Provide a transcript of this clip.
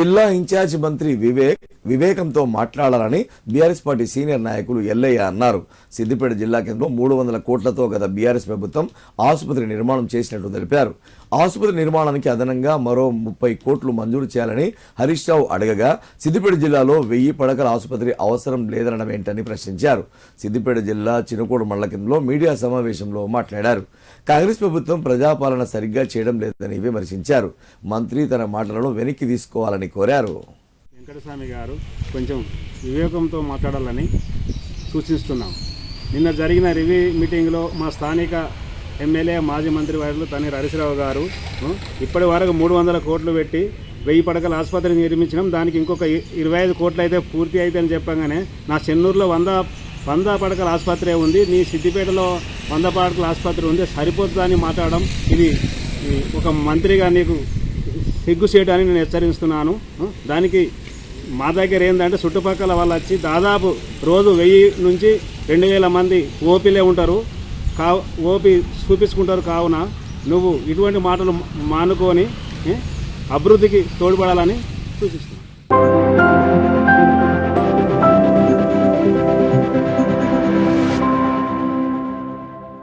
జిల్లా ఇన్ఛార్జ్ మంత్రి వివేకంతో మాట్లాడాలని బీఆర్ఎస్ పార్టీ సీనియర్ నాయకులు ఎల్లయ్య అన్నారు. సిద్దిపేట జిల్లా కేంద్రంలో 300 కోట్లతో గత బీఆర్ఎస్ ప్రభుత్వం ఆసుపత్రి నిర్మాణం చేసినట్టు తెలిపారు. ఆసుపత్రి నిర్మాణానికి అదనంగా మరో 30 కోట్లు మంజూరు చేయాలని హరీష్ రావు అడగగా సిద్దిపేట జిల్లాలో 1000 పడకల ఆసుపత్రి అవసరం లేదనడం ఏంటని ప్రశ్నించారు. సిద్దిపేట జిల్లా చినుకోడు మండల కేంద్రంలో మీడియా సమావేశంలో మాట్లాడారు. కాంగ్రెస్ ప్రభుత్వం ప్రజాపాలన సరిగ్గా చేయడం లేదని విమర్శించారు. మంత్రి తన మాటలను వెనక్కి తీసుకోవాలని కోరారు. వెంకటస్వామి గారు కొంచెం వివేకంతో మాట్లాడాలని సూచిస్తున్నాం. నిన్న జరిగిన రివ్యూ మీటింగ్లో మా స్థానిక ఎమ్మెల్యే మాజీ మంత్రి వారు తన్నీర్ హరీష్ రావు గారు ఇప్పటి వరకు 300 కోట్లు పెట్టి 1000 పడకల ఆసుపత్రి నిర్మించడం, దానికి ఇంకొక 25 కోట్లు అయితే పూర్తి అయితే అని చెప్పగానే నా చెన్నూరులో 100 పడకల ఆసుపత్రి ఉంది, నీ సిద్దిపేటలో 100 పడకల ఆసుపత్రి ఉంది, సరిపోతుందని మాట్లాడడం ఇది ఒక మంత్రిగా నీకు సిగ్గు చేయడానికి నేను హెచ్చరిస్తున్నాను. దానికి మా దగ్గర ఏంటంటే చుట్టుపక్కల వాళ్ళు వచ్చి దాదాపు రోజు 1000 నుంచి 2000 మంది ఓపీలే ఉంటారు, ఓపీ చూపించుకుంటారు. కావున నువ్వు ఇటువంటి మాటలు మానుకొని అభివృద్ధికి తోడ్పడాలని సూచిస్తున్నాను.